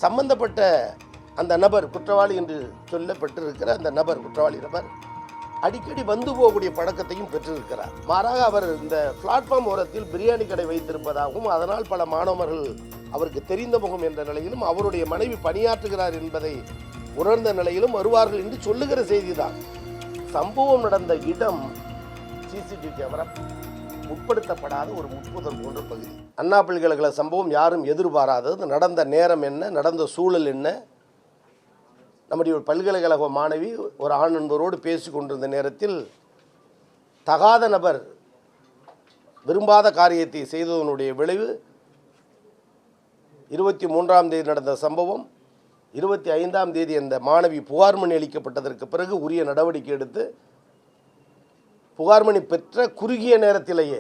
சம்பந்தப்பட்ட அந்த நபர் குற்றவாளி என்று சொல்லப்பட்டிருக்கிற அந்த நபர் குற்றவாளி நபர் அடிக்கடி வந்து போகக்கூடிய பழக்கத்தையும் பெற்றிருக்கிறார். மாறாக அவர் இந்த பிளாட்ஃபார்ம் ஓரத்தில் பிரியாணி கடை வைத்திருப்பதாகவும் அதனால் பல மாணவர்கள் அவருக்கு தெரிந்த முகம் என்ற நிலையிலும் அவருடைய மனைவி பணியாற்றுகிறார் என்பதை உணர்ந்த நிலையிலும் வருவார்கள் என்று சொல்லுகிற செய்திதான். சம்பவம் நடந்த இடம் சிசிடிவி கேமரா உட்படுத்தப்படாத ஒரு முட்புதர் போன்ற பகுதி. அண்ணா பல்கலைக்கழக சம்பவம் யாரும் எதிர்பாராதது. நடந்த நேரம் என்ன, நடந்த சூழல் என்ன, நம்முடைய ஒரு பல்கலைக்கழக மாணவி ஒரு ஆண் நண்பரோடு பேசி கொண்டிருந்த நேரத்தில் தகாத நபர் விரும்பாத காரியத்தை செய்ததனுடைய விளைவு 23ஆம் தேதி நடந்த சம்பவம். 25ஆம் தேதி அந்த மாணவி புகார் மணி அளிக்கப்பட்டதற்கு பிறகு உரிய நடவடிக்கை எடுத்து புகார் மணி பெற்ற குறுகிய நேரத்திலேயே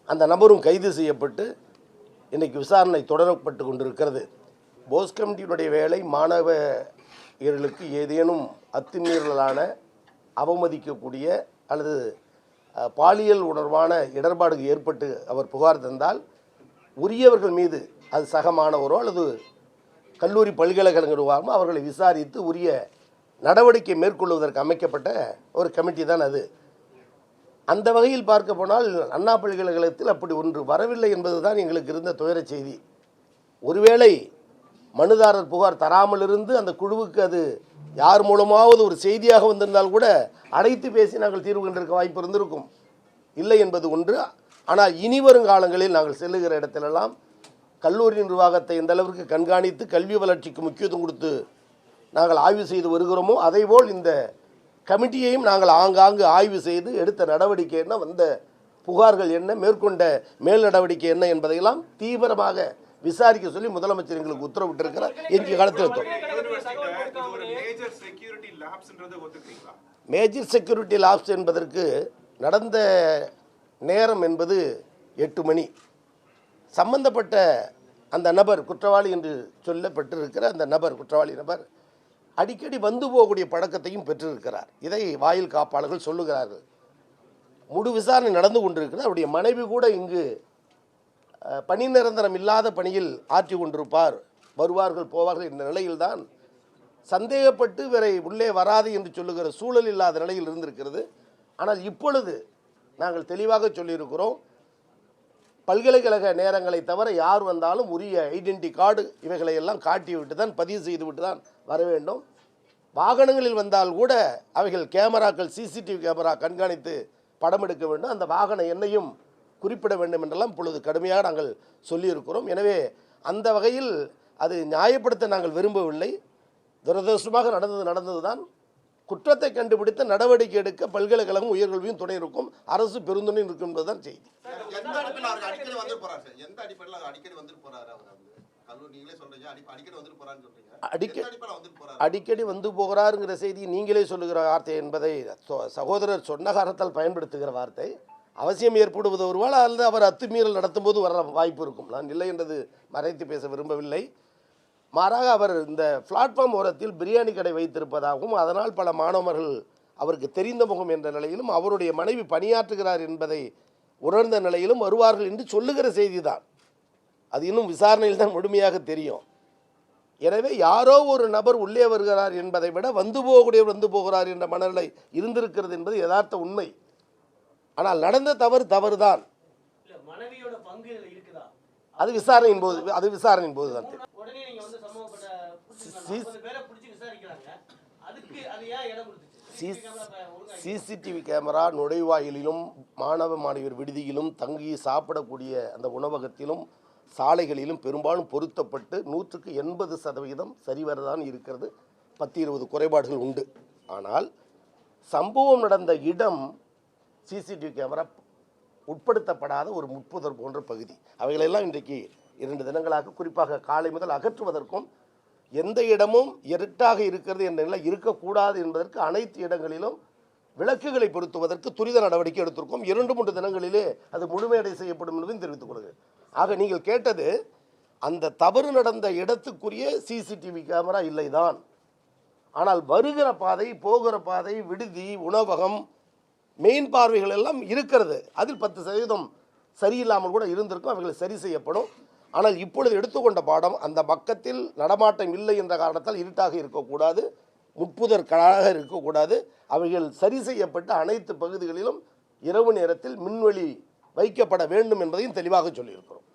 அந்த நபரும் கைது செய்யப்பட்டு இன்றைக்கு விசாரணை தொடரப்பட்டு கொண்டிருக்கிறது. போஸ் கமிட்டியினுடைய வேலை மாணவர்களுக்கு ஏதேனும் அத்துமீறலான அவமதிக்கக்கூடிய அல்லது பாலியல் உணர்வான இடர்பாடுகள் ஏற்பட்டு அவர் புகார் தந்தால் உரியவர்கள் மீது, அது சக மாணவரோ அல்லது கல்லூரி பல்கலைக்கழக நிர்வாகமோ அவர்களை விசாரித்து உரிய நடவடிக்கை மேற்கொள்வதற்கு அமைக்கப்பட்ட ஒரு கமிட்டி தான் அது. அந்த வகையில் பார்க்க போனால் அண்ணா பல்கலைக்கழகத்தில் அப்படி ஒன்று வரவில்லை என்பது தான் எங்களுக்கு இருந்த துயர செய்தி. ஒருவேளை மனுதாரர் புகார் தராமல் இருந்து அந்த குழுவுக்கு அது யார் மூலமாவது ஒரு செய்தியாக வந்திருந்தால் கூட அழைத்து பேசி நாங்கள் தீர்வு கண்டிருக்க வாய்ப்பு இருந்திருக்கும். இல்லை என்பது ஒன்று. ஆனால் இனி வரும் காலங்களில் நாங்கள் செல்லுகிற இடத்திலெல்லாம் கல்லூரி நிர்வாகத்தை எந்த அளவிற்கு கண்காணித்து கல்வி வளர்ச்சிக்கு முக்கியத்துவம் கொடுத்து நாங்கள் ஆய்வு செய்து வருகிறோமோ அதேபோல் இந்த கமிட்டியையும் நாங்கள் ஆங்காங்கு ஆய்வு செய்து எடுத்த நடவடிக்கை என்ன, வந்த புகார்கள் என்ன, மேற்கொண்ட மேல் நடவடிக்கை என்ன என்பதையெல்லாம் தீவிரமாக விசாரிக்க சொல்லி முதலமைச்சர் எங்களுக்கு உத்தரவிட்டிருக்கிறார். எங்கள் காலத்தில் மேஜர் செக்யூரிட்டி லாப்ஸ் என்பதற்கு நடந்த நேரம் என்பது 8 மணி. சம்பந்தப்பட்ட அந்த நபர் குற்றவாளி என்று சொல்லப்பட்டிருக்கிற அந்த நபர் குற்றவாளி நபர் அடிக்கடி வந்து போகக்கூடிய பழக்கத்தையும் பெற்றிருக்கிறார். இதை வாயில் காப்பாளர்கள் சொல்லுகிறார்கள். முழு விசாரணை நடந்து கொண்டிருக்கிறது. அவருடைய மனைவி கூட இங்கு பணி நிரந்தரம் இல்லாத பணியில் ஆற்றி கொண்டிருப்பார், வருவார்கள் போவார்கள் என்ற நிலையில்தான் சந்தேகப்பட்டு வேற உள்ளே வராது என்று சொல்லுகிற சூழல் இல்லாத நிலையில் இருந்திருக்கிறது. ஆனால் இப்பொழுது நாங்கள் தெளிவாக சொல்லியிருக்கிறோம், பல்கலைக்கழக நேரங்களை தவிர யார் வந்தாலும் உரிய ஐடென்டி கார்டு இவைகளை எல்லாம் காட்டிவிட்டு தான், பதிவு செய்துவிட்டு தான் வர வேண்டும். வாகனங்களில் வந்தால் கூட அவைகள் கேமராக்கள், சிசிடிவி கேமரா கண்காணித்து படம் எடுக்க வேண்டும். அந்த வாகன எண்ணையும் குறிப்பிட வேண்டும் என்றெல்லாம் இப்பொழுது கடுமையாக நாங்கள் சொல்லியிருக்கிறோம். எனவே அந்த வகையில் அது நியாயப்படுத்த நாங்கள் விரும்பவில்லை. துரதிருஷ்டமாக நடந்தது தான். குற்றத்தை கண்டுபிடித்த நடவடிக்கை எடுக்க பல்கலைக்கழகம் உயர்கல்வியும் துணை இருக்கும், அரசு பெருந்துணை இருக்கும் என்பதுதான் செய்தி. அடிக்கடி வந்து போகிறாருங்கிற செய்தி நீங்களே சொல்லுகிற வார்த்தை என்பதை சகோதரர் சொன்ன காரணத்தால் பயன்படுத்துகிற வார்த்தை. அவசியம் ஏற்படுவது ஒருவாள் அல்லது அவர் அத்துமீறல் நடத்தும் போது வர வாய்ப்பு இருக்கும். நான் இல்லை என்றது மறைத்து பேச விரும்பவில்லை. மாறாக அவர் இந்த பிளாட்ஃபார்ம் ஓரத்தில் பிரியாணி கடை வைத்திருப்பதாகவும் அதனால் பல மாணவர்கள் அவருக்கு தெரிந்த முகம் என்ற நிலையிலும் அவருடைய மனைவி பணியாற்றுகிறார் என்பதை உணர்ந்த நிலையிலும் வருவார்கள் என்று சொல்லுகிற செய்தி தான். அது இன்னும் விசாரணையில் தான் முழுமையாக தெரியும். எனவே யாரோ ஒரு நபர் உள்ளே வருகிறார் என்பதை விட வந்து போகிறார் என்ற மனநிலை இருந்திருக்கிறது என்பது யதார்த்த உண்மை. ஆனால் நடந்த தவறுதான். அது விசாரணையின் போது தான் தெரியும். சிசிடிவி கேமரா நுழைவாயிலும் மாணவ மாணவியர் விடுதியிலும் தங்கி சாப்பிடக்கூடிய அந்த உணவகத்திலும் சாலைகளிலும் பெரும்பாலும் பொருத்தப்பட்டு 100% சரிவரதான் இருக்கிறது. 10-20 குறைபாடுகள் உண்டு. ஆனால் சம்பவம் நடந்த இடம் சிசிடிவி கேமரா உட்படுத்தப்படாத ஒரு முட்புதர் போன்ற பகுதி. அவைகளெல்லாம் இன்றைக்கு 2 தினங்களாக குறிப்பாக காலை முதல் அகற்றுவதற்கும், எந்த இடமும் இருட்டாக இருக்கிறது என்ற நிலை இருக்கக்கூடாது என்பதற்கு அனைத்து இடங்களிலும் விளக்குகளை பொருத்துவதற்கு துரித நடவடிக்கை எடுத்திருக்கோம். 2-3 தினங்களிலே அது முழுமையடை செய்யப்படும் என்பதையும் தெரிவித்துக் கொள்கிறேன். ஆக நீங்கள் கேட்டது அந்த தவறு நடந்த இடத்துக்குரிய சிசிடிவி கேமரா இல்லைதான். ஆனால் வருகிற பாதை, போகிற பாதை, விடுதி, உணவகம், மெயின் பார்வைகள் எல்லாம் இருக்கிறது. அதில் 10% சரியில்லாமல் கூட இருந்திருக்கும். அவைகள் சரி செய்யப்படும். ஆனால் இப்பொழுது எடுத்துக்கொண்ட பாடம், அந்த பக்கத்தில் நடமாட்டம் இல்லை என்ற காரணத்தால் இருட்டாக இருக்கக்கூடாது, முட்புதர்களாக இருக்கக்கூடாது. அவைகள் சரி செய்யப்பட்ட அனைத்து பகுதிகளிலும் இரவு நேரத்தில் மின்வெளி வைக்கப்பட வேண்டும் என்பதையும் தெளிவாக சொல்லியிருக்கிறோம்.